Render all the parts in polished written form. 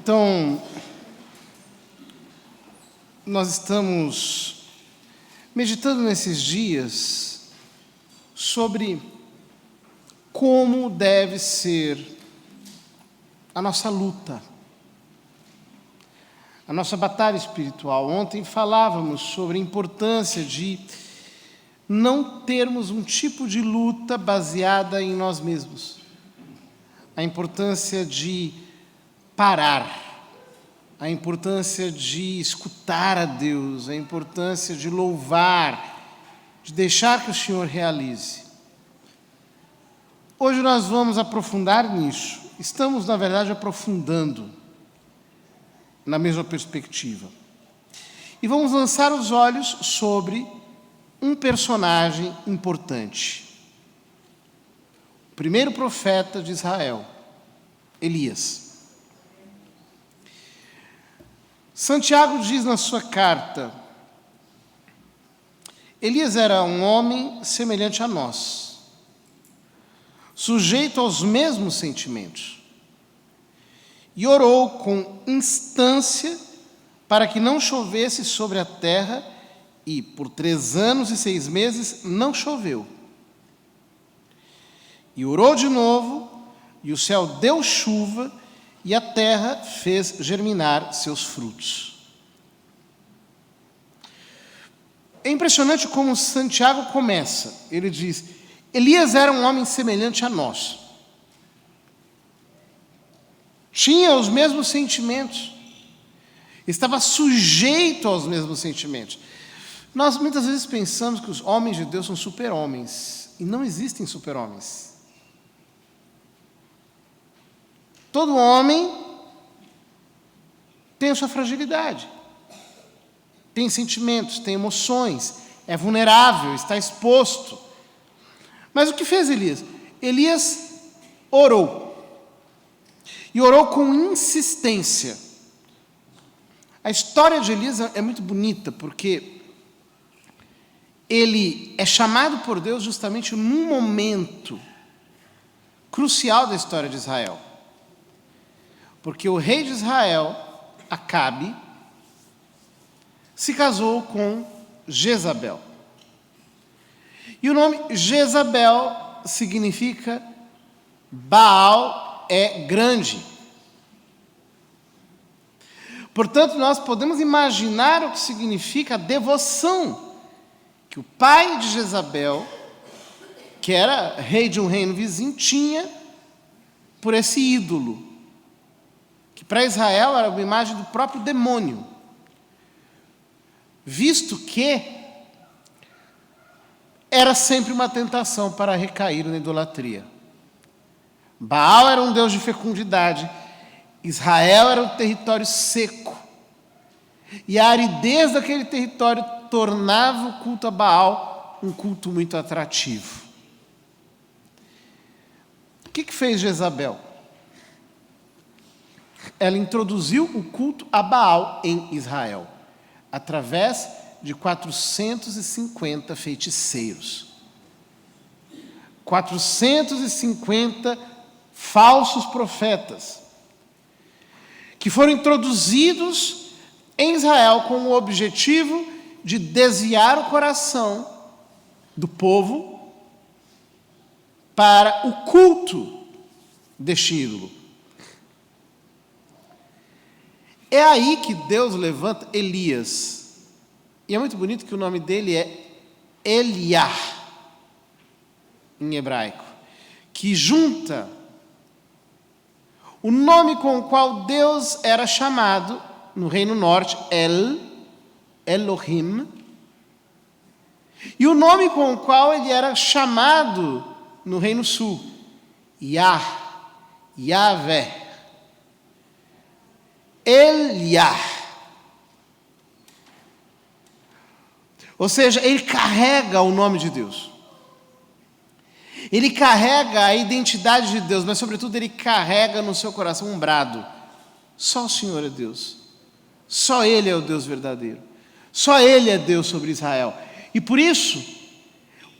Então, nós estamos meditando nesses dias sobre como deve ser a nossa luta, a nossa batalha espiritual. Ontem falávamos sobre a importância de não termos um tipo de luta baseada em nós mesmos. A importância de parar, a importância de escutar a Deus, a importância de louvar, de deixar que o Senhor realize. Hoje nós vamos aprofundar nisso. Estamos, na verdade, aprofundando na mesma perspectiva. E vamos lançar os olhos sobre um personagem importante. O primeiro profeta de Israel, Elias. Santiago diz na sua carta: Elias era um homem semelhante a nós, sujeito aos mesmos sentimentos, e orou com instância para que não chovesse sobre a terra, e por 3 anos e 6 meses não choveu. E orou de novo, e o céu deu chuva, e a terra fez germinar seus frutos. É impressionante como Santiago começa. Ele diz: Elias era um homem semelhante a nós. Tinha os mesmos sentimentos. Estava sujeito aos mesmos sentimentos. Nós muitas vezes pensamos que os homens de Deus são super-homens. E não existem super-homens. Todo homem tem a sua fragilidade, tem sentimentos, tem emoções, é vulnerável, está exposto. Mas o que fez Elias? Elias orou, e orou com insistência. A história de Elias é muito bonita, porque ele é chamado por Deus justamente num momento crucial da história de Israel. Porque o rei de Israel, Acabe, se casou com Jezabel. E o nome Jezabel significa Baal é grande. Portanto, nós podemos imaginar o que significa a devoção que o pai de Jezabel, que era rei de um reino vizinho, tinha por esse ídolo, que para Israel era uma imagem do próprio demônio, visto que era sempre uma tentação para recair na idolatria. Baal era um deus de fecundidade, Israel era um território seco, e a aridez daquele território tornava o culto a Baal um culto muito atrativo. O que fez Jezabel? Ela introduziu o culto a Baal em Israel, através de 450 feiticeiros. 450 falsos profetas, que foram introduzidos em Israel com o objetivo de desviar o coração do povo para o culto deste ídolo. É aí que Deus levanta Elias. E é muito bonito que o nome dele é Eliá, em hebraico, que junta o nome com o qual Deus era chamado no Reino Norte, Elohim, e o nome com o qual ele era chamado no Reino Sul, Yahvé. Eliá. Ou seja, ele carrega o nome de Deus. Ele carrega a identidade de Deus, mas sobretudo ele carrega no seu coração um brado: só o Senhor é Deus. Só Ele é o Deus verdadeiro. Só Ele é Deus sobre Israel. E por isso,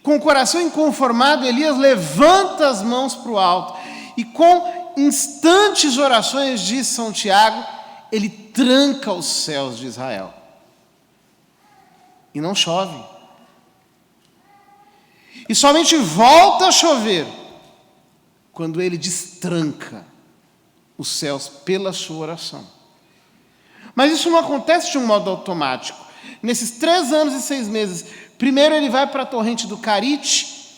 com o coração inconformado, Elias levanta as mãos para o alto e com instantes orações, diz São Tiago, ele tranca os céus de Israel. E não chove. E somente volta a chover quando ele destranca os céus pela sua oração. Mas isso não acontece de um modo automático. Nesses 3 anos e 6 meses, primeiro ele vai para a torrente do Carite,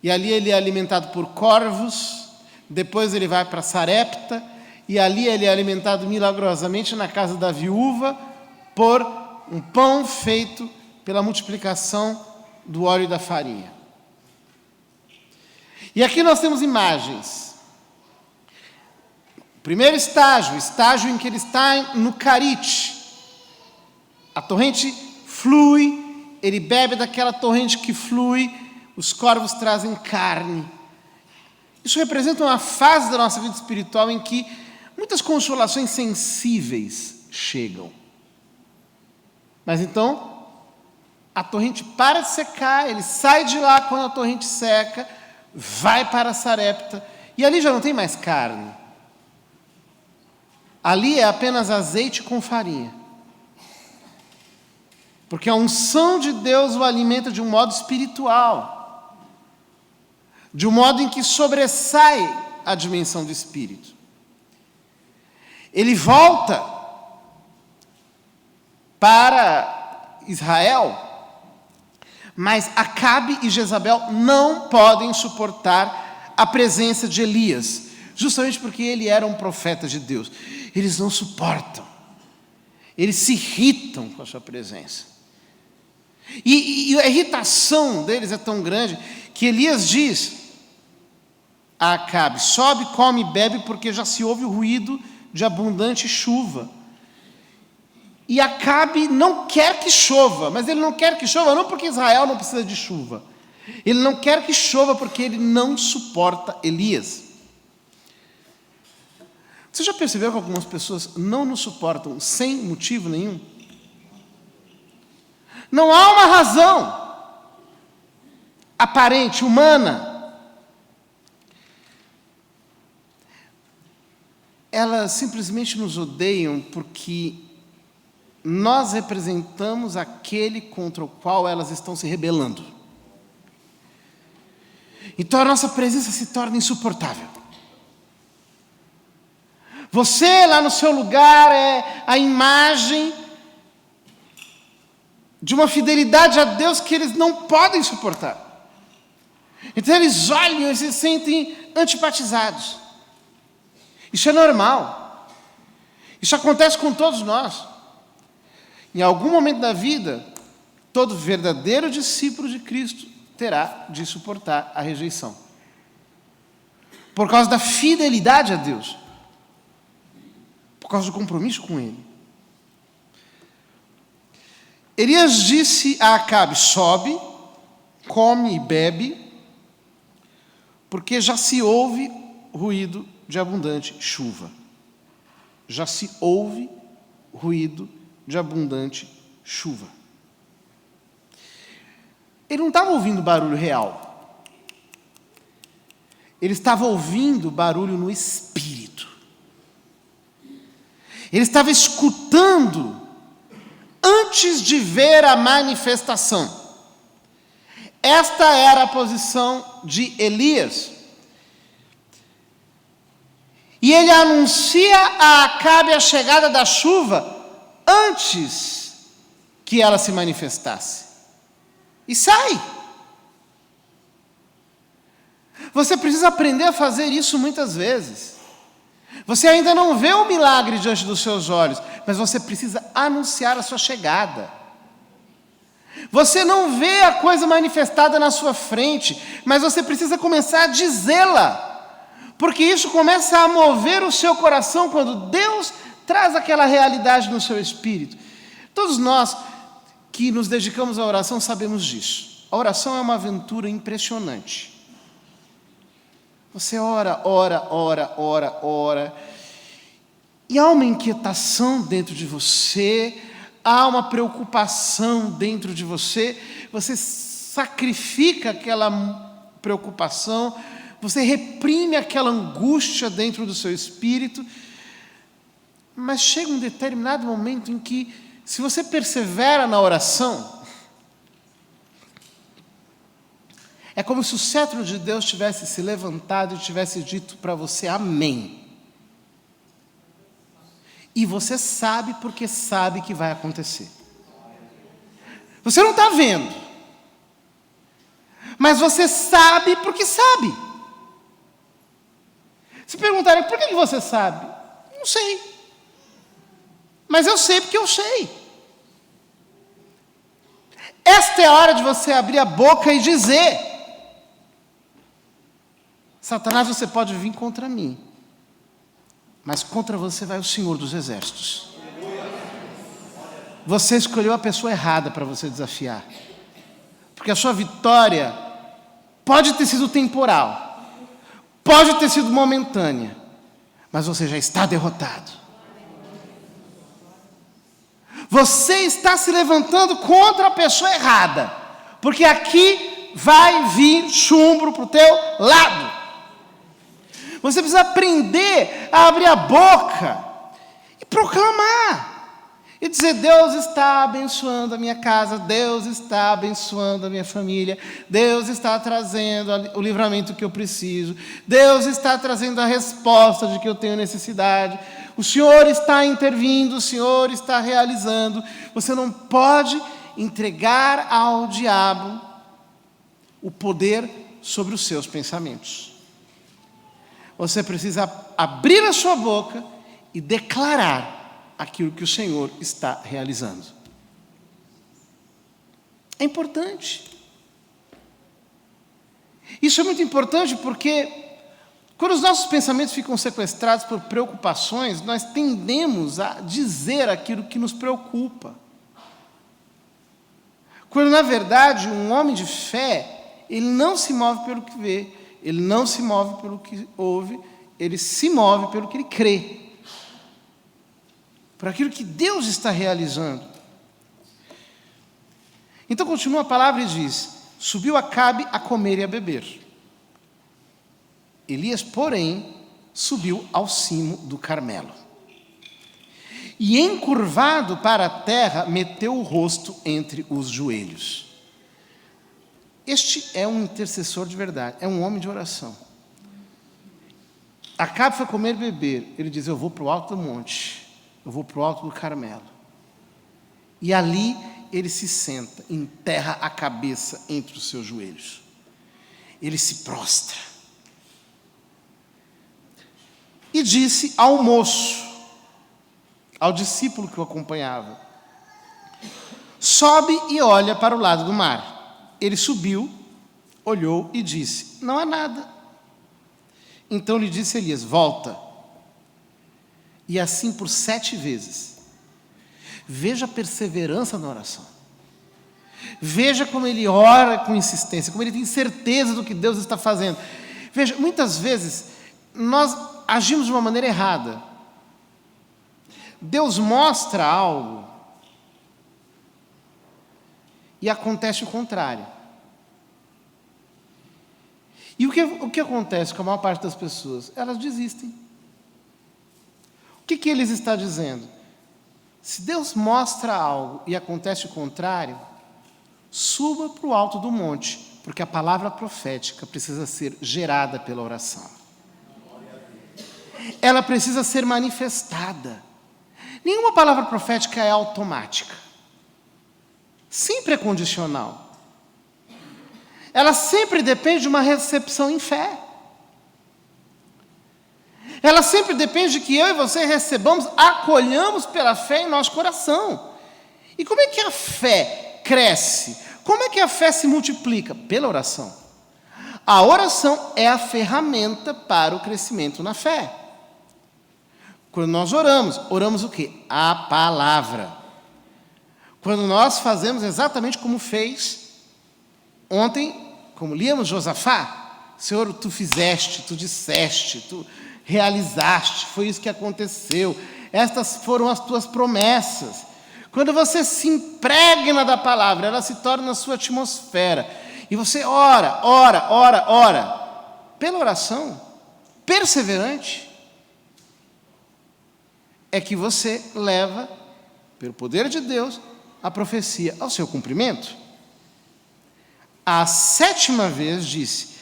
e ali ele é alimentado por corvos. Depois ele vai para Sarepta, e ali ele é alimentado milagrosamente na casa da viúva por um pão feito pela multiplicação do óleo e da farinha. E aqui nós temos imagens. Primeiro estágio, o estágio em que ele está no Carite. A torrente flui, ele bebe daquela torrente que flui, os corvos trazem carne. Isso representa uma fase da nossa vida espiritual em que muitas consolações sensíveis chegam. Mas então, a torrente para de secar, ele sai de lá quando a torrente seca, vai para Sarepta, e ali já não tem mais carne. Ali é apenas azeite com farinha. Porque a unção de Deus o alimenta de um modo espiritual, de um modo em que sobressai a dimensão do espírito. Ele volta para Israel, mas Acabe e Jezabel não podem suportar a presença de Elias, justamente porque ele era um profeta de Deus. Eles não suportam, eles se irritam com a sua presença. E a irritação deles é tão grande que Elias diz a Acabe: sobe, come e bebe, porque já se ouve o ruído de abundante chuva. E Acabe não quer que chova, mas ele não quer que chova não porque Israel não precisa de chuva. Ele não quer que chova porque ele não suporta Elias. Você já percebeu que algumas pessoas não nos suportam sem motivo nenhum? Não há uma razão aparente, humana. Elas simplesmente nos odeiam porque nós representamos aquele contra o qual elas estão se rebelando. Então a nossa presença se torna insuportável. Você lá no seu lugar é a imagem de uma fidelidade a Deus que eles não podem suportar. Então eles olham e se sentem antipatizados. Isso é normal. Isso acontece com todos nós. Em algum momento da vida, todo verdadeiro discípulo de Cristo terá de suportar a rejeição. Por causa da fidelidade a Deus. Por causa do compromisso com Ele. Elias disse a Acabe: sobe, come e bebe, porque já se ouve ruído de abundante chuva. Já se ouve ruído de abundante chuva. Ele não estava ouvindo barulho real. Ele estava ouvindo barulho no espírito. Ele estava escutando antes de ver a manifestação. Esta era a posição de Elias. E ele anuncia a Acabe a chegada da chuva antes que ela se manifestasse. E sai. Você precisa aprender a fazer isso muitas vezes. Você ainda não vê o milagre diante dos seus olhos, mas você precisa anunciar a sua chegada. Você não vê a coisa manifestada na sua frente, mas você precisa começar a dizê-la. Porque isso começa a mover o seu coração quando Deus traz aquela realidade no seu espírito. Todos nós que nos dedicamos à oração sabemos disso. A oração é uma aventura impressionante. Você ora, ora, ora, ora, ora. E há uma inquietação dentro de você, há uma preocupação dentro de você. Você sacrifica aquela preocupação, você reprime aquela angústia dentro do seu espírito. Mas chega um determinado momento em que, se você persevera na oração, é como se o cetro de Deus tivesse se levantado e tivesse dito para você amém. E você sabe porque sabe que vai acontecer. Você não está vendo, mas você sabe porque sabe. Se perguntarem, por que você sabe? Não sei. Mas eu sei porque eu sei. Esta é a hora de você abrir a boca e dizer: Satanás, você pode vir contra mim, mas contra você vai o Senhor dos Exércitos. Você escolheu a pessoa errada para você desafiar. Porque a sua vitória pode ter sido temporal, pode ter sido momentânea, mas você já está derrotado. Você está se levantando contra a pessoa errada, porque aqui vai vir chumbo para o teu lado. Você precisa aprender a abrir a boca e proclamar. E dizer: Deus está abençoando a minha casa, Deus está abençoando a minha família, Deus está trazendo o livramento que eu preciso, Deus está trazendo a resposta de que eu tenho necessidade, o Senhor está intervindo, o Senhor está realizando. Você não pode entregar ao diabo o poder sobre os seus pensamentos. Você precisa abrir a sua boca e declarar aquilo que o Senhor está realizando. É importante. Isso é muito importante porque, quando os nossos pensamentos ficam sequestrados por preocupações, nós tendemos a dizer aquilo que nos preocupa. Quando, na verdade, um homem de fé, ele não se move pelo que vê, ele não se move pelo que ouve, ele se move pelo que ele crê. Por aquilo que Deus está realizando. Então continua a palavra e diz: subiu Acabe a comer e a beber. Elias, porém, subiu ao cimo do Carmelo. E, encurvado para a terra, meteu o rosto entre os joelhos. Este é um intercessor de verdade, é um homem de oração. Acabe foi comer e beber. Ele diz: eu vou para o alto do monte. Eu vou para o alto do Carmelo. E ali ele se senta, enterra a cabeça entre os seus joelhos. Ele se prostra. E disse ao moço, ao discípulo que o acompanhava: sobe e olha para o lado do mar. Ele subiu, olhou e disse: não há nada. Então lhe disse Elias: volta. E assim por 7 vezes. Veja a perseverança na oração. Veja como ele ora com insistência, como ele tem certeza do que Deus está fazendo. Veja, muitas vezes nós agimos de uma maneira errada. Deus mostra algo e acontece o contrário. E o que acontece com a maior parte das pessoas? Elas desistem. O que ele está dizendo? Se Deus mostra algo e acontece o contrário, suba para o alto do monte, porque a palavra profética precisa ser gerada pela oração. Ela precisa ser manifestada. Nenhuma palavra profética é automática. Sempre é condicional. Ela sempre depende de uma recepção em fé. Ela sempre depende de que eu e você recebamos, acolhamos pela fé em nosso coração. E como é que a fé cresce? Como é que a fé se multiplica? Pela oração. A oração é a ferramenta para o crescimento na fé. Quando nós oramos o quê? A palavra. Quando nós fazemos exatamente como fez ontem, como líamos Josafá: Senhor, tu fizeste, tu disseste, tu realizaste, foi isso que aconteceu, estas foram as tuas promessas. Quando você se impregna da palavra, ela se torna a sua atmosfera, e você ora, pela oração perseverante, é que você leva, pelo poder de Deus, a profecia ao seu cumprimento. A 7ª vez disse: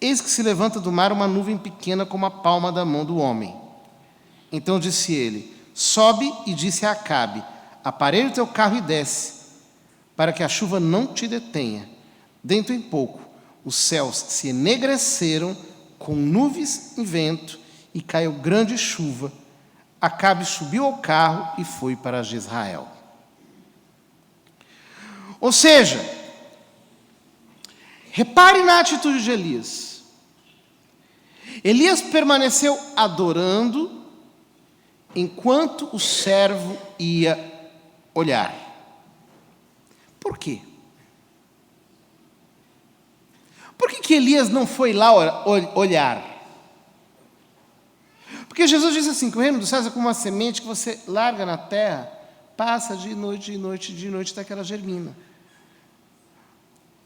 eis que se levanta do mar uma nuvem pequena como a palma da mão do homem. Então disse ele: sobe, e disse a Acabe: aparelha o teu carro e desce, para que a chuva não te detenha. Dentro em pouco, os céus se enegreceram com nuvens e vento, e caiu grande chuva. Acabe subiu ao carro e foi para Jezrael. Ou seja, repare na atitude de Elias. Elias permaneceu adorando enquanto o servo ia olhar. Por quê? Por que Elias não foi lá olhar? Porque Jesus disse assim, que o reino dos céus é como uma semente que você larga na terra, passa de noite, até que ela germina.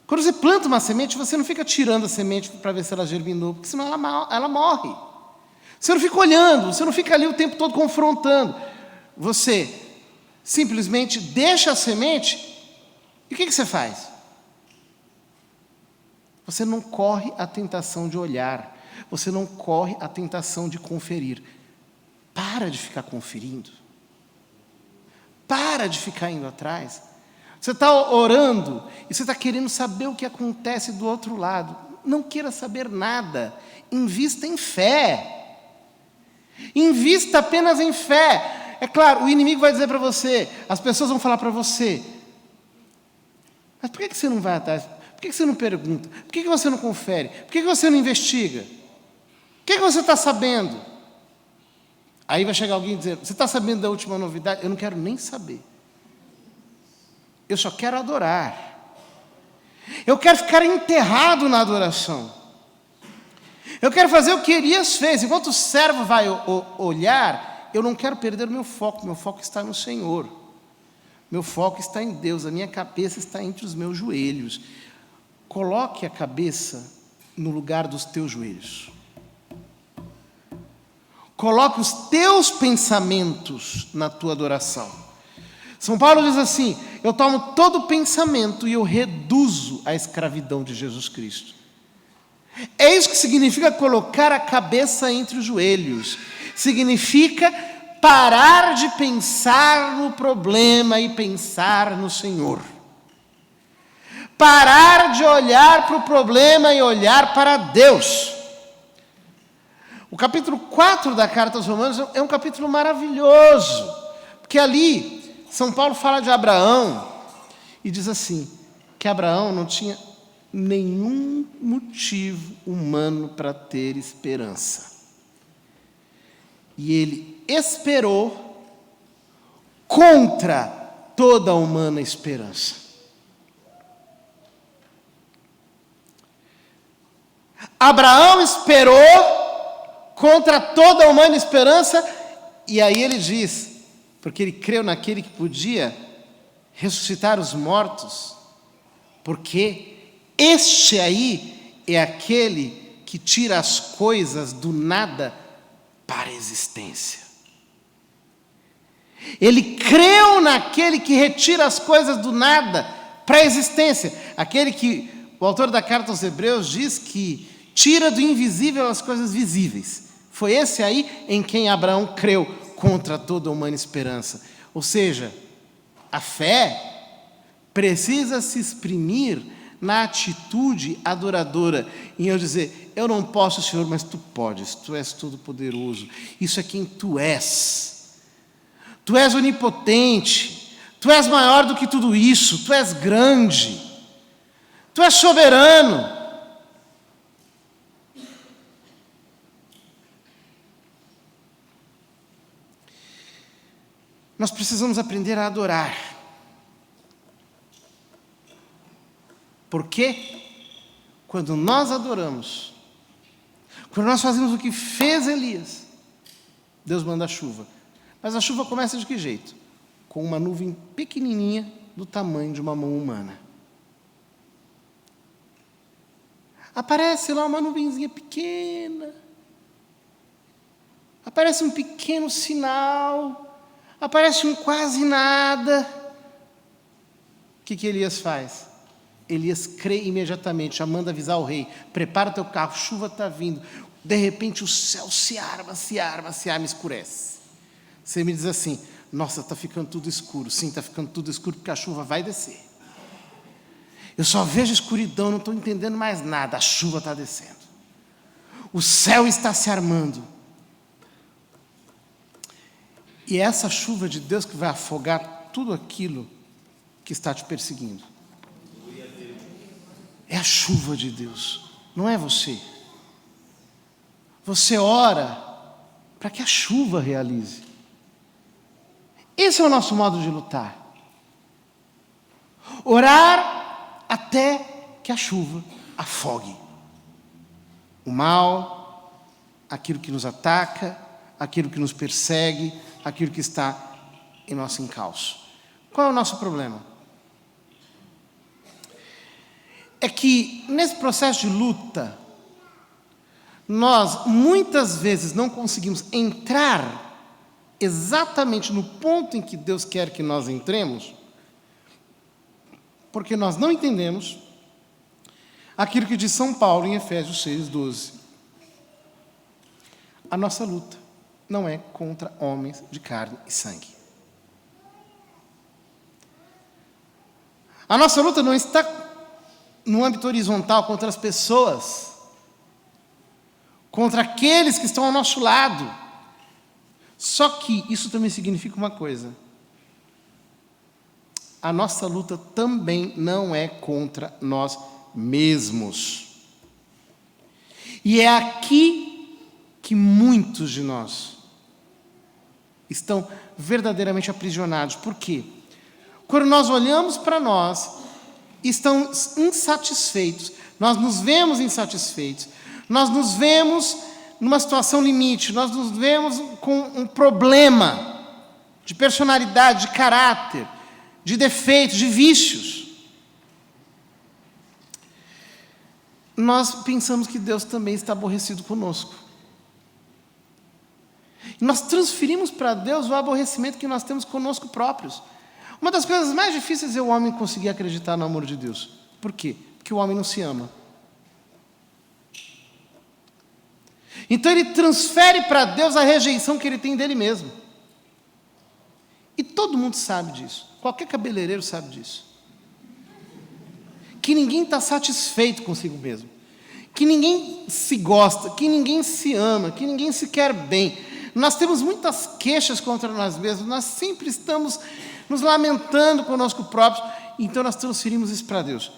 Quando você planta uma semente, você não fica tirando a semente para ver se ela germinou, porque senão ela morre. Você não fica olhando, você não fica ali o tempo todo confrontando. Você simplesmente deixa a semente, e o que você faz? Você não corre a tentação de olhar, você não corre a tentação de conferir. Para de ficar conferindo. Para de ficar indo atrás. Você está orando e você está querendo saber o que acontece do outro lado. Não queira saber nada. Invista em fé. Invista apenas em fé. É claro, o inimigo vai dizer para você, as pessoas vão falar para você: mas por que você não vai atrás? Por que você não pergunta? Por que você não confere? Por que você não investiga? O que você está sabendo? Aí vai chegar alguém e dizer: você está sabendo da última novidade? Eu não quero nem saber. Eu só quero adorar. Eu quero ficar enterrado na adoração. Eu quero fazer o que Elias fez. Enquanto o servo vai olhar, eu não quero perder o meu foco. Meu foco está no Senhor. Meu foco está em Deus. A minha cabeça está entre os meus joelhos. Coloque a cabeça no lugar dos teus joelhos. Coloque os teus pensamentos na tua adoração. São Paulo diz assim: eu tomo todo pensamento e eu reduzo à escravidão de Jesus Cristo. É isso que significa colocar a cabeça entre os joelhos. Significa parar de pensar no problema e pensar no Senhor. Parar de olhar para o problema e olhar para Deus. O capítulo 4 da Carta aos Romanos é um capítulo maravilhoso, porque ali São Paulo fala de Abraão e diz assim, que Abraão não tinha nenhum motivo humano para ter esperança. E ele esperou contra toda a humana esperança. Abraão esperou contra toda a humana esperança, e aí ele diz, porque ele creu naquele que podia ressuscitar os mortos, porque este aí é aquele que tira as coisas do nada para a existência. Ele creu naquele que retira as coisas do nada para a existência. Aquele que o autor da carta aos Hebreus diz que tira do invisível as coisas visíveis. Foi esse aí em quem Abraão creu contra toda a humana esperança. Ou seja, a fé precisa se exprimir na atitude adoradora, em eu dizer, eu não posso, Senhor, mas Tu podes, Tu és todo-poderoso, isso é quem Tu és. Tu és onipotente, Tu és maior do que tudo isso, Tu és grande, Tu és soberano. Nós precisamos aprender a adorar. Porque quando nós adoramos, quando nós fazemos o que fez Elias, Deus manda a chuva. Mas a chuva começa de que jeito? Com uma nuvem pequenininha do tamanho de uma mão humana. Aparece lá uma nuvenzinha pequena. Aparece um pequeno sinal Aparece um quase nada. O que Elias faz? Elias crê imediatamente, manda avisar o rei: prepara teu carro, chuva está vindo. De repente o céu se arma, escurece. Você me diz assim: nossa, está ficando tudo escuro. Sim, está ficando tudo escuro porque a chuva vai descer. Eu só vejo escuridão, não estou entendendo mais nada. A chuva está descendo. O céu está se armando. E é essa chuva de Deus que vai afogar tudo aquilo que está te perseguindo. É a chuva de Deus, não é você. Você ora para que a chuva realize. Esse é o nosso modo de lutar. Orar até que a chuva afogue o mal, aquilo que nos ataca, aquilo que nos persegue, aquilo que está em nosso encalço. Qual é o nosso problema? É que nesse processo de luta, nós muitas vezes não conseguimos entrar exatamente no ponto em que Deus quer que nós entremos, porque nós não entendemos aquilo que diz São Paulo em Efésios 6:12. A nossa luta não é contra homens de carne e sangue. A nossa luta não está no âmbito horizontal contra as pessoas, contra aqueles que estão ao nosso lado. Só que isso também significa uma coisa: a nossa luta também não é contra nós mesmos. E é aqui que muitos de nós estão verdadeiramente aprisionados. Por quê? Quando nós olhamos para nós, estamos insatisfeitos, nós nos vemos insatisfeitos, nós nos vemos numa situação limite, nós nos vemos com um problema de personalidade, de caráter, de defeitos, de vícios. Nós pensamos que Deus também está aborrecido conosco. E nós transferimos para Deus o aborrecimento que nós temos conosco próprios. Uma das coisas mais difíceis é o homem conseguir acreditar no amor de Deus. Por quê? Porque o homem não se ama. Então ele transfere para Deus a rejeição que ele tem dele mesmo. E todo mundo sabe disso. Qualquer cabeleireiro sabe disso. Que ninguém está satisfeito consigo mesmo. Que ninguém se gosta, que ninguém se ama, que ninguém se quer bem. Nós temos muitas queixas contra nós mesmos, nós sempre estamos nos lamentando conosco próprios, então nós transferimos isso para Deus.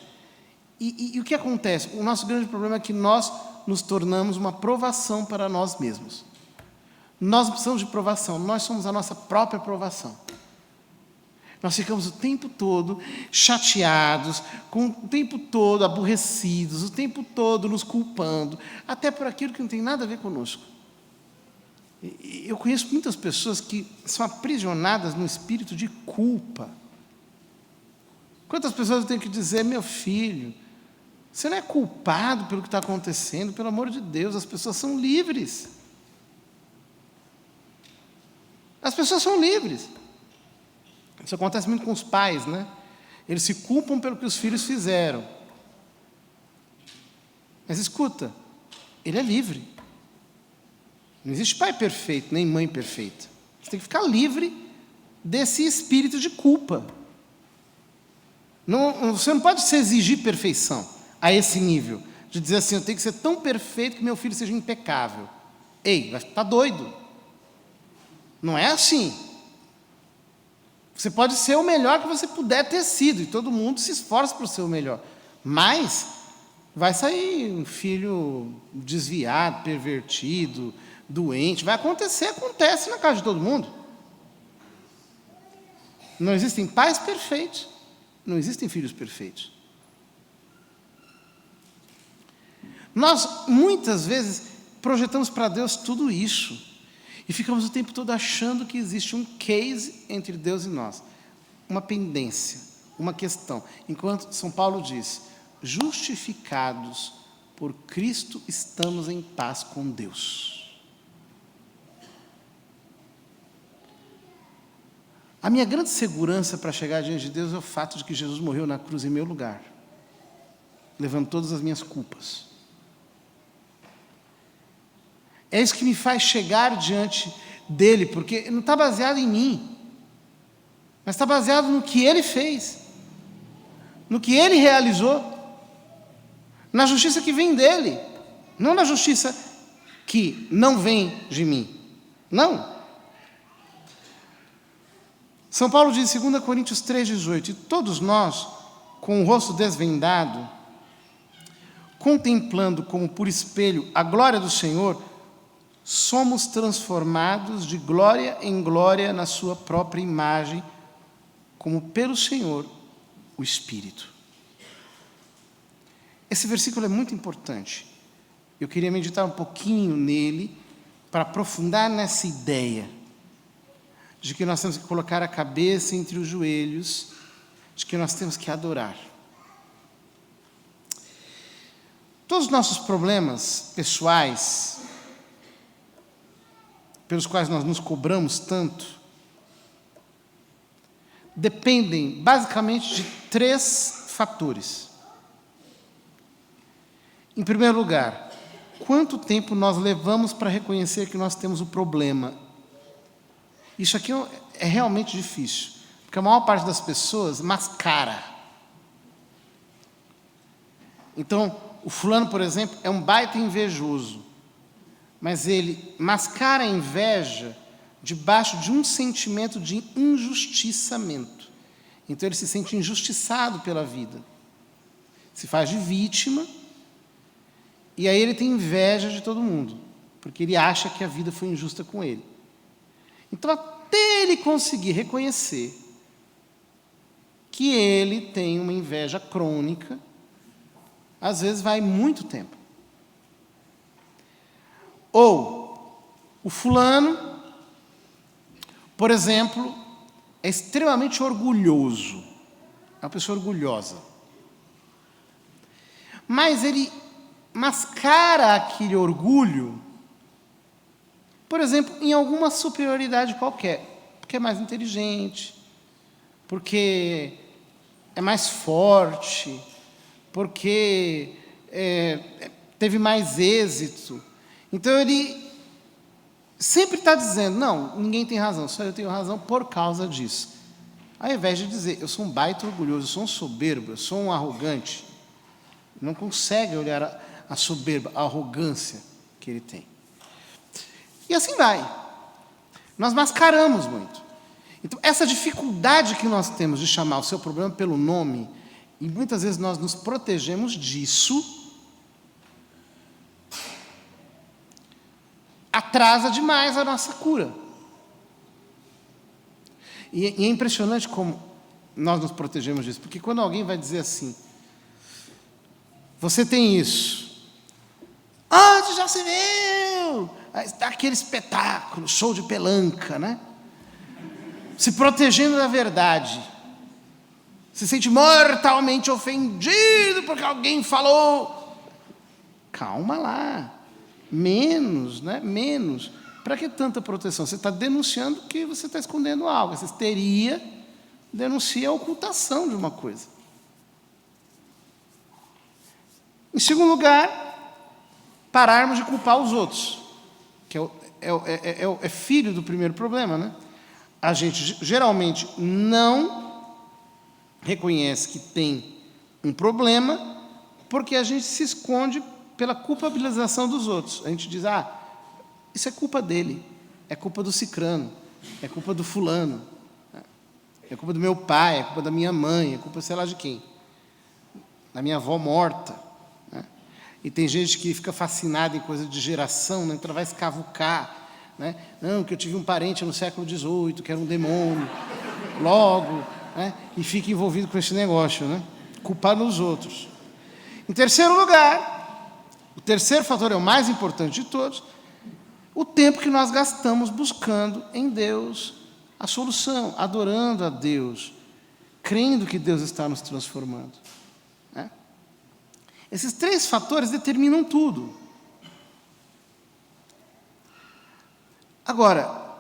E o que acontece? O nosso grande problema é que nós nos tornamos uma provação para nós mesmos. Nós precisamos de provação, nós somos a nossa própria provação. Nós ficamos o tempo todo chateados, o tempo todo aborrecidos, o tempo todo nos culpando, até por aquilo que não tem nada a ver conosco. Eu conheço muitas pessoas que são aprisionadas no espírito de culpa. Quantas pessoas eu tenho que dizer: meu filho, você não é culpado pelo que está acontecendo, pelo amor de Deus, as pessoas são livres. As pessoas são livres. Isso acontece muito com os pais, né? Eles se culpam pelo que os filhos fizeram. Mas escuta, ele é livre. Não existe pai perfeito, nem mãe perfeita. Você tem que ficar livre desse espírito de culpa. Você não pode se exigir perfeição a esse nível, de dizer assim: eu tenho que ser tão perfeito que meu filho seja impecável. Ei, está doido. Não é assim. Você pode ser o melhor que você puder ter sido, e todo mundo se esforça para ser o melhor. Mas vai sair um filho desviado, pervertido, doente. Vai acontecer, acontece na casa de todo mundo. Não existem pais perfeitos, não existem filhos perfeitos. Nós, muitas vezes, projetamos para Deus tudo isso. E ficamos o tempo todo achando que existe um case entre Deus e nós. Uma pendência, uma questão. Enquanto São Paulo diz: justificados por Cristo estamos em paz com Deus. A minha grande segurança para chegar diante de Deus é o fato de que Jesus morreu na cruz em meu lugar, levando todas as minhas culpas. É isso que me faz chegar diante dele, porque não está baseado em mim, mas está baseado no que ele fez, no que ele realizou, na justiça que vem dele, não na justiça que não vem de mim. Não. São Paulo diz em 2 Coríntios 3,18: e todos nós, com o rosto desvendado, contemplando como por espelho a glória do Senhor, somos transformados de glória em glória na sua própria imagem, como pelo Senhor, o Espírito. Esse versículo é muito importante. Eu queria meditar um pouquinho nele, para aprofundar nessa ideia de que nós temos que colocar a cabeça entre os joelhos, de que nós temos que adorar. Todos os nossos problemas pessoais, pelos quais nós nos cobramos tanto, dependem basicamente de 3 fatores. Em primeiro lugar, quanto tempo nós levamos para reconhecer que nós temos o problema? Isso aqui é realmente difícil, porque a maior parte das pessoas mascara. Então, o fulano, por exemplo, é um baita invejoso, mas ele mascara a inveja debaixo de um sentimento de injustiçamento. Então, ele se sente injustiçado pela vida, se faz de vítima, e aí ele tem inveja de todo mundo, porque ele acha que a vida foi injusta com ele. Então, até ele conseguir reconhecer que ele tem uma inveja crônica, às vezes vai muito tempo. Ou o fulano, por exemplo, é extremamente orgulhoso, é uma pessoa orgulhosa, mas ele mascara aquele orgulho, por exemplo, em alguma superioridade qualquer, porque é mais inteligente, porque é mais forte, porque teve mais êxito. Então ele sempre está dizendo, não, ninguém tem razão, só eu tenho razão por causa disso. Ao invés de dizer, eu sou um baita orgulhoso, eu sou um soberbo, eu sou um arrogante, não consegue olhar a soberba, a arrogância que ele tem. E assim vai. Nós mascaramos muito. Então, essa dificuldade que nós temos de chamar o seu problema pelo nome, e muitas vezes nós nos protegemos disso, atrasa demais a nossa cura. E é impressionante como nós nos protegemos disso, porque quando alguém vai dizer assim, você tem isso, onde já se viu? Aquele espetáculo, show de pelanca, né? Se protegendo da verdade. Se sente mortalmente ofendido porque alguém falou. Calma lá. Menos, né? Menos. Para que tanta proteção? Você está denunciando que você está escondendo algo. Essa histeria denuncia a ocultação de uma coisa. Em segundo lugar, pararmos de culpar os outros, que é filho do primeiro problema, né? A gente geralmente não reconhece que tem um problema porque a gente se esconde pela culpabilização dos outros. A gente diz, isso é culpa dele, é culpa do cicrano, é culpa do fulano, é culpa do meu pai, é culpa da minha mãe, é culpa sei lá de quem, da minha avó morta. E tem gente que fica fascinada em coisa de geração, né? Então vai escavucar, né? Não, que eu tive um parente no século XVIII, que era um demônio, logo, né? E fica envolvido com esse negócio, né? Culpando os outros. Em terceiro lugar, o terceiro fator é o mais importante de todos, o tempo que nós gastamos buscando em Deus a solução, adorando a Deus, crendo que Deus está nos transformando. Esses 3 fatores determinam tudo. Agora,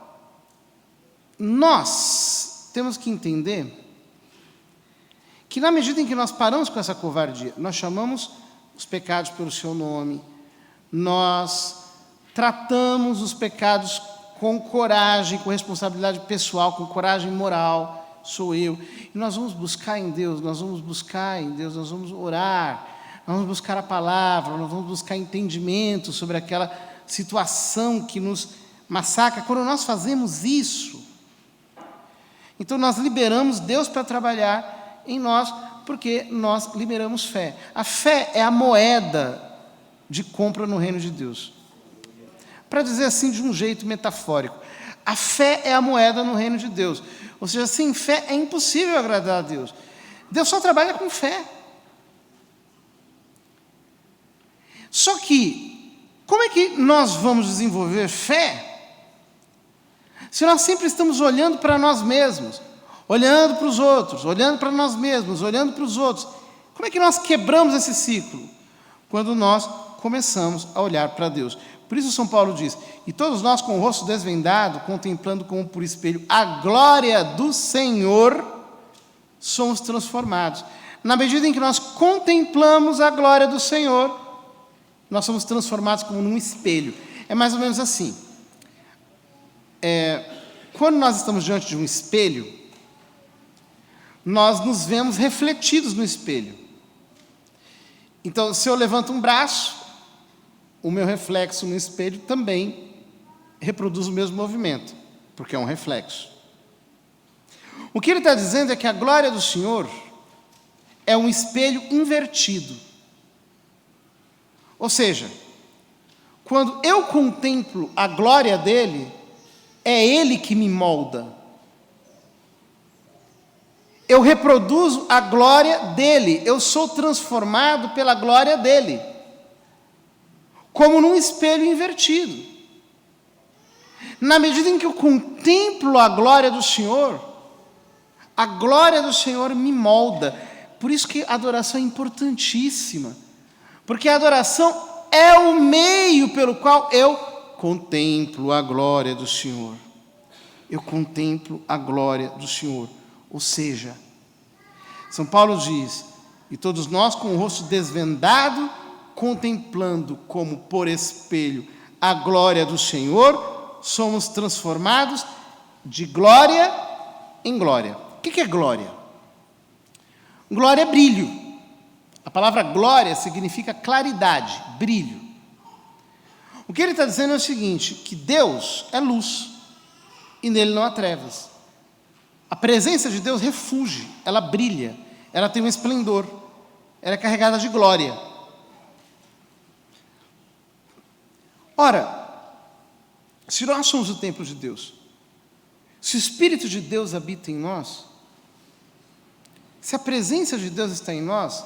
nós temos que entender que na medida em que nós paramos com essa covardia, nós chamamos os pecados pelo seu nome, nós tratamos os pecados com coragem, com responsabilidade pessoal, com coragem moral, sou eu, e nós vamos buscar em Deus, nós vamos orar, nós vamos buscar a palavra, nós vamos buscar entendimento sobre aquela situação que nos massacra. Quando nós fazemos isso, então nós liberamos Deus para trabalhar em nós, porque nós liberamos fé. A fé é a moeda de compra no reino de Deus. Para dizer assim de um jeito metafórico, a fé é a moeda no reino de Deus. Ou seja, sem fé é impossível agradar a Deus. Deus só trabalha com fé. Só que, como é que nós vamos desenvolver fé se nós sempre estamos olhando para nós mesmos, olhando para os outros, olhando para nós mesmos, olhando para os outros? Como é que nós quebramos esse ciclo? Quando nós começamos a olhar para Deus. Por isso São Paulo diz, e todos nós com o rosto desvendado, contemplando como por espelho a glória do Senhor, somos transformados. Na medida em que nós contemplamos a glória do Senhor, nós somos transformados como num espelho. É mais ou menos assim. Quando nós estamos diante de um espelho, nós nos vemos refletidos no espelho. Então, se eu levanto um braço, o meu reflexo no espelho também reproduz o mesmo movimento, porque é um reflexo. O que ele está dizendo é que a glória do Senhor é um espelho invertido. Ou seja, quando eu contemplo a glória dele, é ele que me molda. Eu reproduzo a glória dele, eu sou transformado pela glória dele, como num espelho invertido. Na medida em que eu contemplo a glória do Senhor me molda. Por isso que a adoração é importantíssima, porque a adoração é o meio pelo qual eu contemplo a glória do Senhor. Eu contemplo a glória do Senhor. Ou seja, São Paulo diz, e todos nós com o rosto desvendado, contemplando como por espelho a glória do Senhor, somos transformados de glória em glória. O que é glória? Glória é brilho. A palavra glória significa claridade, brilho. O que ele está dizendo é o seguinte, que Deus é luz e nele não há trevas. A presença de Deus refulge, ela brilha, ela tem um esplendor, ela é carregada de glória. Ora, se nós somos o templo de Deus, se o Espírito de Deus habita em nós, se a presença de Deus está em nós,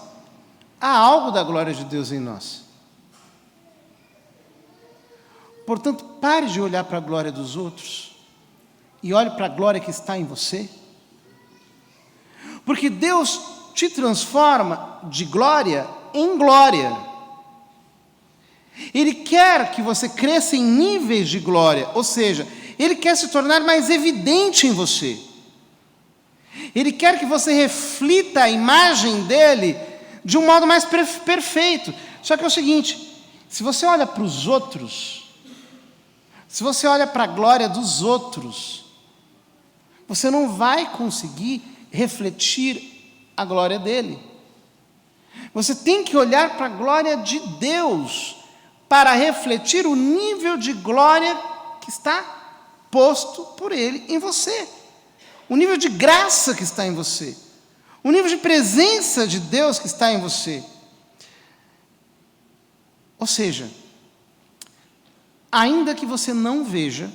há algo da glória de Deus em nós. Portanto, pare de olhar para a glória dos outros e olhe para a glória que está em você. Porque Deus te transforma de glória em glória. Ele quer que você cresça em níveis de glória, ou seja, Ele quer se tornar mais evidente em você. Ele quer que você reflita a imagem dEle de um modo mais perfeito. Só que é o seguinte, se você olha para os outros, se você olha para a glória dos outros, você não vai conseguir refletir a glória dele. Você tem que olhar para a glória de Deus para refletir o nível de glória que está posto por Ele em você. O nível de graça que está em você. O nível de presença de Deus que está em você. Ou seja, ainda que você não veja,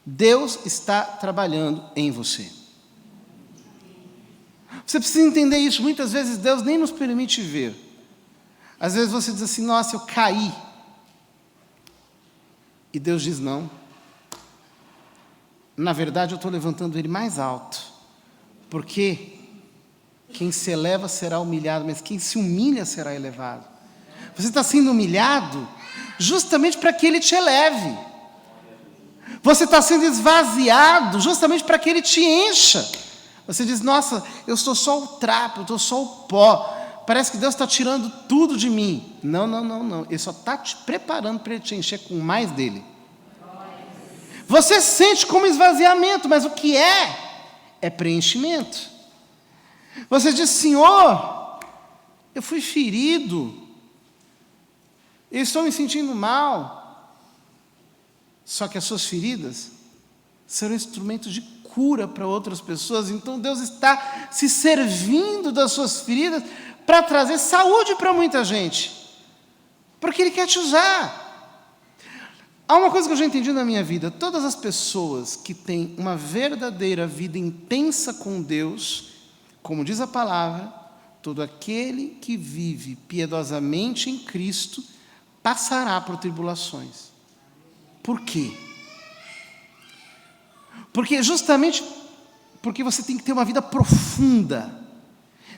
Deus está trabalhando em você. Você precisa entender isso. Muitas vezes Deus nem nos permite ver. Às vezes você diz assim, nossa, eu caí. E Deus diz, não. Na verdade, eu estou levantando ele mais alto. Porque quem se eleva será humilhado, mas quem se humilha será elevado. Você está sendo humilhado justamente para que ele te eleve. Você está sendo esvaziado justamente para que Ele te encha. Você diz, nossa, eu sou só o trapo, eu estou só o pó. Parece que Deus está tirando tudo de mim. Não. Ele só está te preparando para Ele te encher com mais dEle. Você sente como esvaziamento, mas o que é? É preenchimento. Você diz, Senhor, eu fui ferido. Eu estou me sentindo mal. Só que as suas feridas serão instrumentos de cura para outras pessoas. Então Deus está se servindo das suas feridas para trazer saúde para muita gente. Porque Ele quer te usar. Há uma coisa que eu já entendi na minha vida. Todas as pessoas que têm uma verdadeira vida intensa com Deus, como diz a palavra, todo aquele que vive piedosamente em Cristo passará por tribulações. Por quê? Justamente porque você tem que ter uma vida profunda.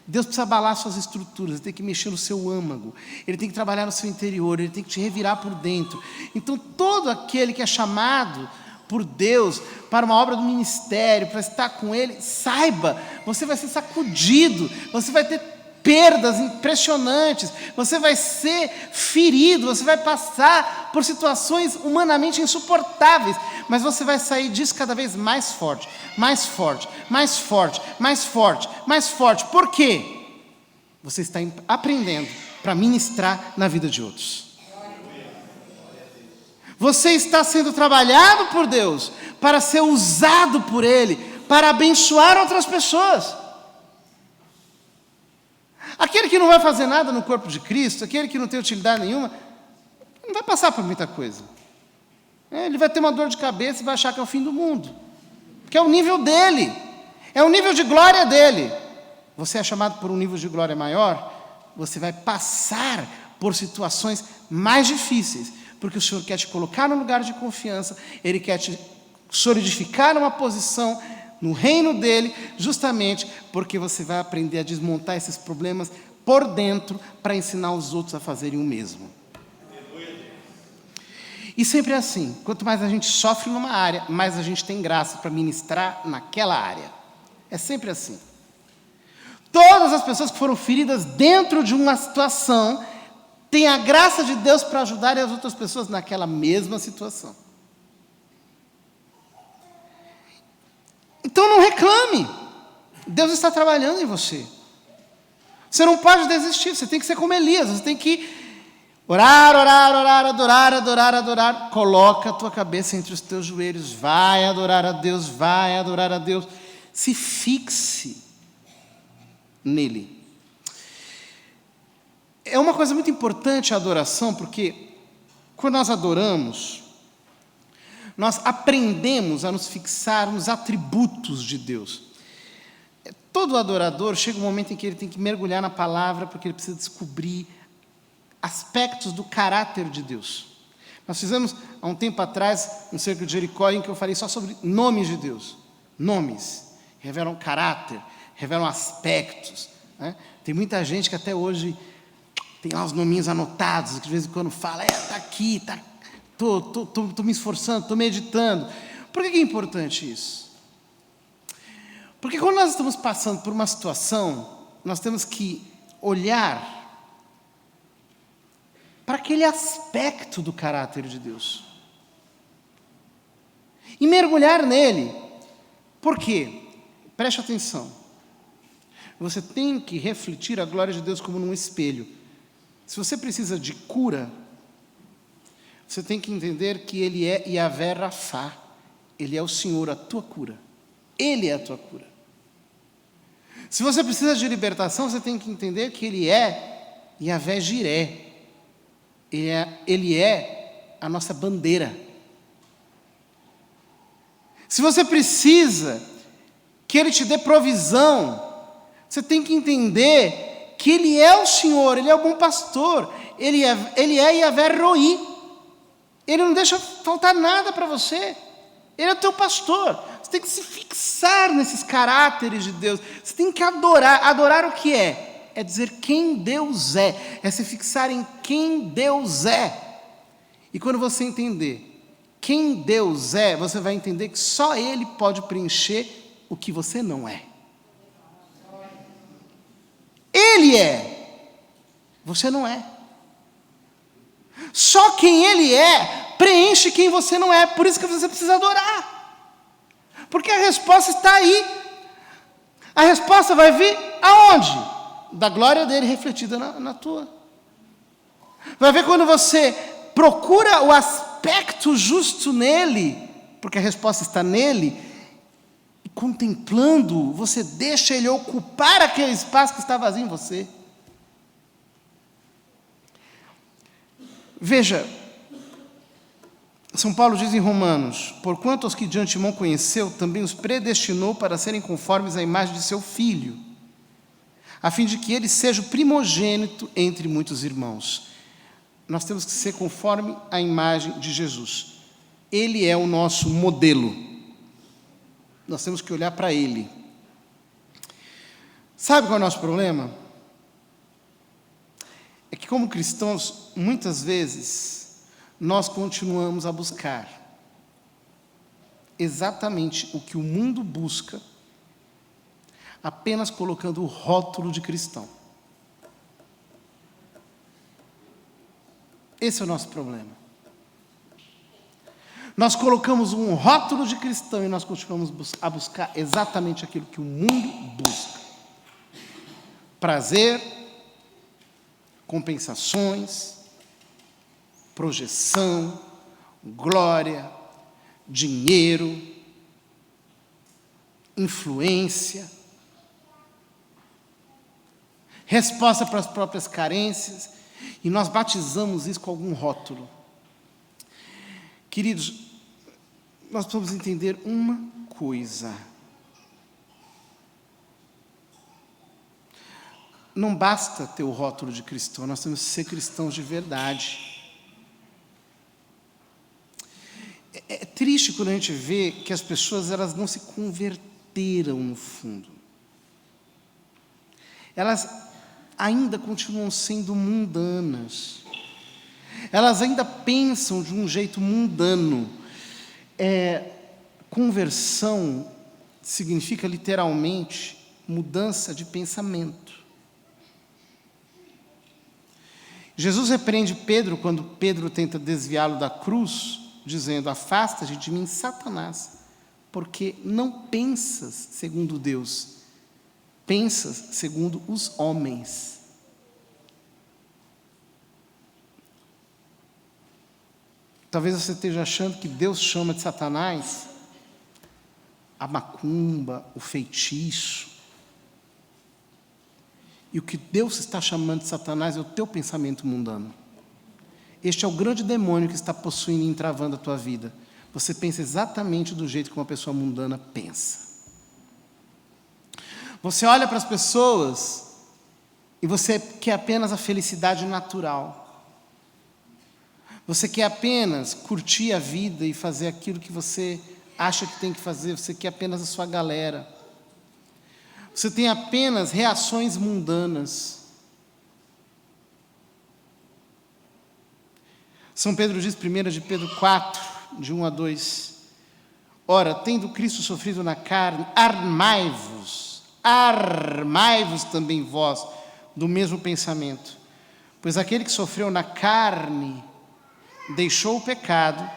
Deus precisa abalar suas estruturas, Ele tem que mexer no seu âmago, Ele tem que trabalhar no seu interior, Ele tem que te revirar por dentro. Então, todo aquele que é chamado por Deus para uma obra do ministério, para estar com Ele, saiba, você vai ser sacudido, você vai ter perdas impressionantes, você vai ser ferido, você vai passar por situações humanamente insuportáveis, mas você vai sair disso cada vez mais forte, mais forte, mais forte, mais forte, mais forte. Por quê? Você está aprendendo para ministrar na vida de outros. Você está sendo trabalhado por Deus para ser usado por Ele, para abençoar outras pessoas. Aquele que não vai fazer nada no corpo de Cristo, aquele que não tem utilidade nenhuma, não vai passar por muita coisa. Ele vai ter uma dor de cabeça e vai achar que é o fim do mundo. Porque é o nível dele, é o nível de glória dele. Você é chamado por um nível de glória maior, você vai passar por situações mais difíceis, porque o Senhor quer te colocar num lugar de confiança, Ele quer te solidificar numa posição no reino dEle, justamente porque você vai aprender a desmontar esses problemas por dentro, para ensinar os outros a fazerem o mesmo. E sempre é assim, quanto mais a gente sofre numa área, mais a gente tem graça para ministrar naquela área. É sempre assim. Todas as pessoas que foram feridas dentro de uma situação, têm a graça de Deus para ajudar as outras pessoas naquela mesma situação. Então não reclame, Deus está trabalhando em você. Você não pode desistir, você tem que ser como Elias, você tem que orar, adorar. Coloca a tua cabeça entre os teus joelhos, vai adorar a Deus, vai adorar a Deus. Se fixe nele. É uma coisa muito importante a adoração, porque quando nós adoramos, nós aprendemos a nos fixar nos atributos de Deus. Todo adorador chega um momento em que ele tem que mergulhar na palavra, porque ele precisa descobrir aspectos do caráter de Deus. Nós fizemos, há um tempo atrás, um cerco de Jericó, em que eu falei só sobre nomes de Deus. Nomes revelam caráter, revelam aspectos, né? Tem muita gente que até hoje tem lá os nominhos anotados, que de vez em quando fala, está aqui, estou me esforçando, estou meditando. Por que é importante isso? Porque quando nós estamos passando por uma situação, nós temos que olhar para aquele aspecto do caráter de Deus e mergulhar nele. Por quê? Preste atenção. Você tem que refletir a glória de Deus como num espelho. Se você precisa de cura, você tem que entender que Ele é Yahvé Rafá. Ele é o Senhor, a tua cura. Ele é a tua cura. Se você precisa de libertação, você tem que entender que Ele é Yahvé Jiré. Ele é a nossa bandeira. Se você precisa que Ele te dê provisão, você tem que entender que Ele é o Senhor, Ele é o bom pastor, Ele é Yahvé Roí. Ele não deixa faltar nada para você. Ele é o teu pastor. Você tem que se fixar nesses caráteres de Deus. Você tem que adorar. Adorar o que é? É dizer quem Deus é. É se fixar em quem Deus é. E quando você entender quem Deus é, você vai entender que só Ele pode preencher o que você não é. Ele é, você não é. Só quem Ele é, preenche quem você não é. Por isso que você precisa adorar. Porque a resposta está aí. A resposta vai vir aonde? Da glória dele refletida na tua. Vai ver quando você procura o aspecto justo nele, porque a resposta está nele, e contemplando, você deixa ele ocupar aquele espaço que está vazio em você. Veja, São Paulo diz em Romanos: porquanto aos que de antemão conheceu, também os predestinou para serem conformes à imagem de seu Filho, a fim de que ele seja o primogênito entre muitos irmãos. Nós temos que ser conforme à imagem de Jesus. Ele é o nosso modelo. Nós temos que olhar para ele. Sabe qual é o nosso problema? É que, como cristãos, muitas vezes, nós continuamos a buscar exatamente o que o mundo busca, apenas colocando o rótulo de cristão. Esse é o nosso problema. Nós colocamos um rótulo de cristão e nós continuamos a buscar exatamente aquilo que o mundo busca. Prazer, compensações, projeção, glória, dinheiro, influência, resposta para as próprias carências, e nós batizamos isso com algum rótulo. Queridos, nós precisamos entender uma coisa. Não basta ter o rótulo de cristão, nós temos que ser cristãos de verdade. É triste quando a gente vê que as pessoas elas não se converteram no fundo. Elas ainda continuam sendo mundanas. Elas ainda pensam de um jeito mundano. Conversão significa literalmente mudança de pensamento. Jesus repreende Pedro quando Pedro tenta desviá-lo da cruz, dizendo: afasta-te de mim, Satanás, porque não pensas segundo Deus, pensas segundo os homens. Talvez você esteja achando que Deus chama de Satanás a macumba, o feitiço. E o que Deus está chamando de Satanás é o teu pensamento mundano. Este é o grande demônio que está possuindo e entravando a tua vida. Você pensa exatamente do jeito que uma pessoa mundana pensa. Você olha para as pessoas e você quer apenas a felicidade natural. Você quer apenas curtir a vida e fazer aquilo que você acha que tem que fazer. Você quer apenas a sua galera. Você tem apenas reações mundanas. São Pedro diz, 1 de Pedro 4, de 1 a 2. Ora, tendo Cristo sofrido na carne, armai-vos também vós do mesmo pensamento. Pois aquele que sofreu na carne deixou o pecado,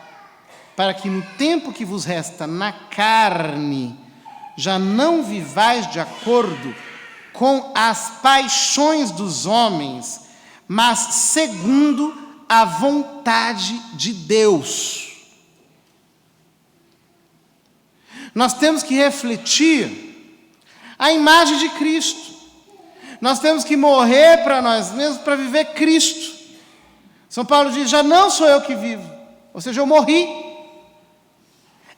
para que no tempo que vos resta na carne, já não vivais de acordo com as paixões dos homens, mas segundo a vontade de Deus. Nós temos que refletir a imagem de Cristo. Nós temos que morrer para nós mesmos para viver Cristo. São Paulo diz: já não sou eu que vivo, ou seja, eu morri.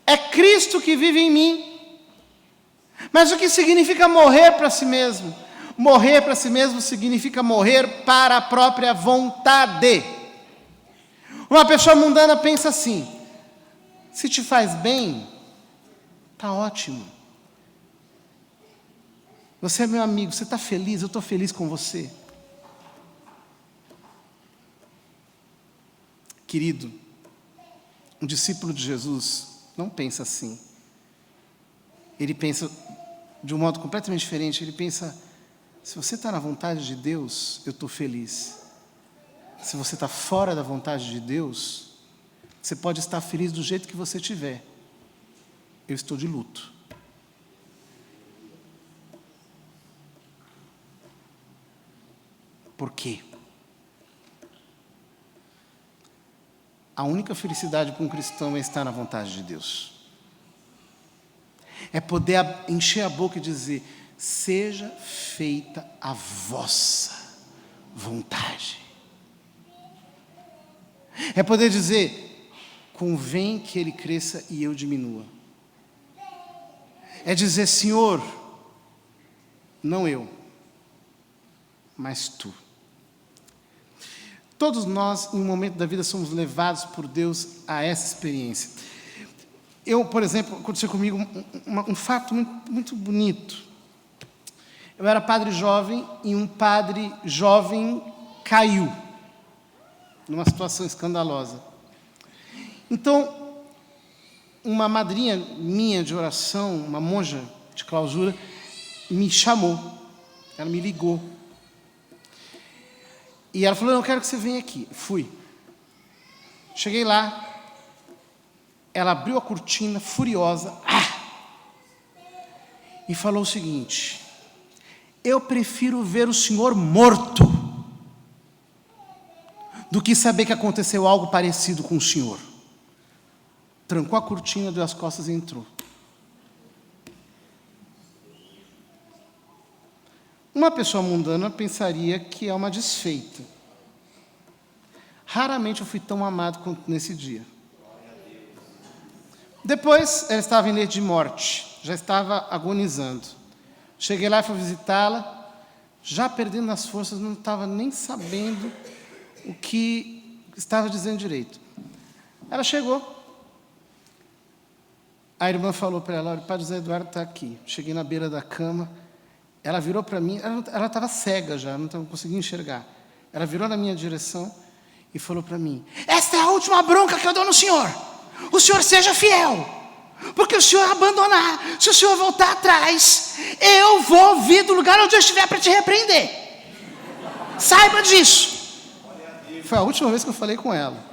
É Cristo que vive em mim. Mas o que significa morrer para si mesmo? Morrer para si mesmo significa morrer para a própria vontade. Uma pessoa mundana pensa assim: se te faz bem, está ótimo. Você é meu amigo, você está feliz, eu estou feliz com você. Querido, Um discípulo de Jesus não pensa assim. Ele pensa de um modo completamente diferente. Ele pensa, se você está na vontade de Deus, eu estou feliz. Se você está fora da vontade de Deus, você pode estar feliz do jeito que você estiver. Eu estou de luto. Por quê? A única felicidade para um cristão é estar na vontade de Deus. É poder encher a boca e dizer, seja feita a vossa vontade. É poder dizer, convém que ele cresça e eu diminua. É dizer, Senhor, não eu, mas tu. Todos nós, em um momento da vida, somos levados por Deus a essa experiência. Eu, por exemplo, aconteceu comigo um fato muito bonito. Eu era padre jovem e um padre jovem caiu numa situação escandalosa. Então, uma madrinha minha de oração, uma monja de clausura, me chamou. Ela me ligou. E ela falou, não, eu quero que você venha aqui. Fui. Cheguei lá. Ela abriu a cortina, furiosa. E falou o seguinte, eu prefiro ver o senhor morto do que saber que aconteceu algo parecido com o senhor. Trancou a cortina, deu as costas e entrou. Uma pessoa mundana pensaria que é uma desfeita. Raramente eu fui tão amado quanto nesse dia. Depois, ela estava em leito de morte, já estava agonizando. Cheguei lá e fui visitá-la, já perdendo as forças, não estava nem sabendo o que estava dizendo direito. Ela chegou. A irmã falou para ela, olha, o padre José Eduardo está aqui. Cheguei na beira da cama. Ela virou para mim, ela estava cega já, não conseguia enxergar. Ela virou na minha direção e falou para mim, esta é a última bronca que eu dou no senhor. O senhor seja fiel, porque o senhor abandonar, se o senhor voltar atrás, eu vou vir do lugar onde eu estiver para te repreender. Saiba disso. Foi a última vez que eu falei com ela.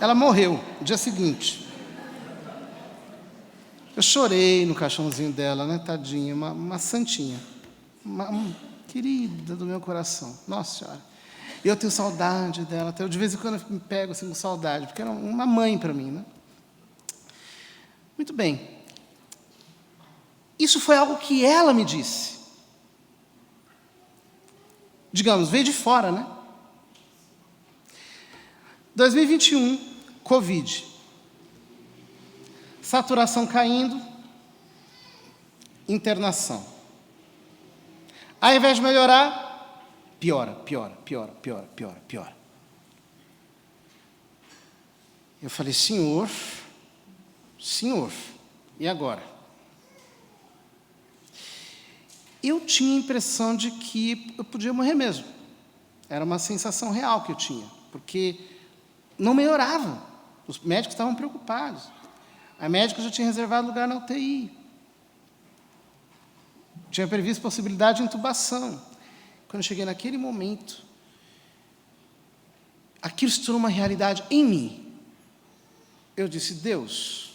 Ela morreu no dia seguinte. Eu chorei no caixãozinho dela, né, tadinha, uma santinha, uma querida do meu coração. Nossa Senhora. Eu tenho saudade dela, até eu de vez em quando me pego assim com saudade, porque era uma mãe para mim, né? Muito bem. Isso foi algo que ela me disse. Digamos, veio de fora, né? 2021, Covid. Saturação caindo, internação. Ao invés de melhorar, piora. Eu falei, Senhor, e agora? Eu tinha a impressão de que eu podia morrer mesmo. Era uma sensação real que eu tinha, porque não melhorava. Os médicos estavam preocupados. A médica já tinha reservado lugar na UTI. Tinha previsto possibilidade de intubação. Quando eu cheguei naquele momento, aquilo se tornou uma realidade em mim. Eu disse, Deus,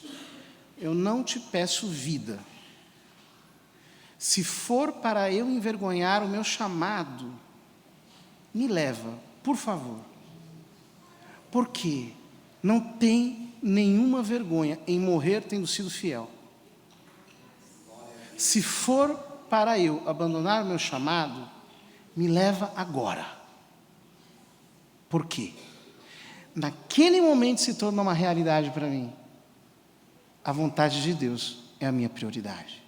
eu não te peço vida. Se for para eu envergonhar o meu chamado, me leva, por favor. Porque não tem nenhuma vergonha em morrer tendo sido fiel. Se for para eu abandonar o meu chamado, me leva agora. Por quê? Naquele momento se tornou uma realidade para mim. A vontade de Deus é a minha prioridade.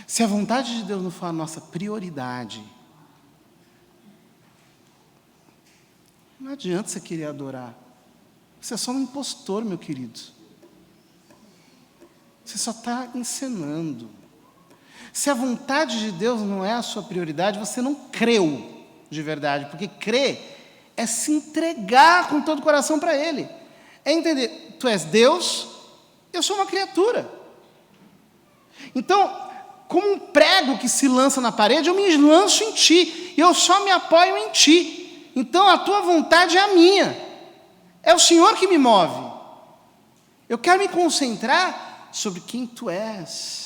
Se a vontade de Deus não for a nossa prioridade, não adianta você querer adorar. Você é só um impostor, meu querido. Você só está encenando. Se a vontade de Deus não é a sua prioridade, você não creu de verdade, porque crer é se entregar com todo o coração para Ele. É entender, tu és Deus, eu sou uma criatura. Então, como um prego que se lança na parede, eu me lanço em Ti, e eu só me apoio em Ti. Então, a Tua vontade é a minha. É o Senhor que me move. Eu quero me concentrar sobre quem Tu és.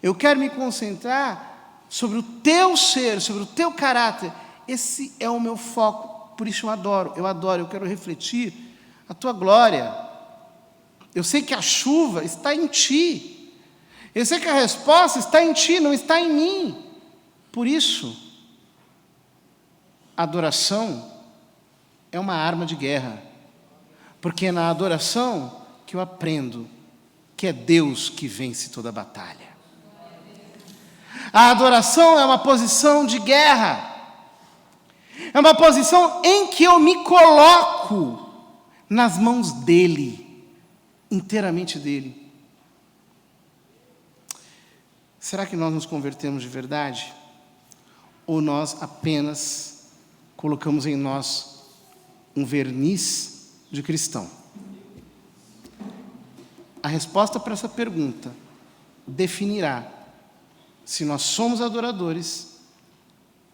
Eu quero me concentrar sobre o Teu ser, sobre o Teu caráter. Esse é o meu foco, por isso eu adoro, eu quero refletir a Tua glória. Eu sei que a chuva está em Ti. Eu sei que a resposta está em Ti, não está em mim. Por isso, a adoração é uma arma de guerra. Porque é na adoração que eu aprendo que é Deus que vence toda a batalha. A adoração é uma posição de guerra. É uma posição em que eu me coloco nas mãos dEle, inteiramente dEle. Será que nós nos convertemos de verdade? Ou nós apenas colocamos em nós um verniz de cristão? A resposta para essa pergunta definirá se nós somos adoradores,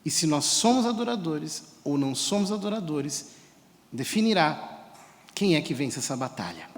e se nós somos adoradores ou não somos adoradores, definirá quem é que vence essa batalha.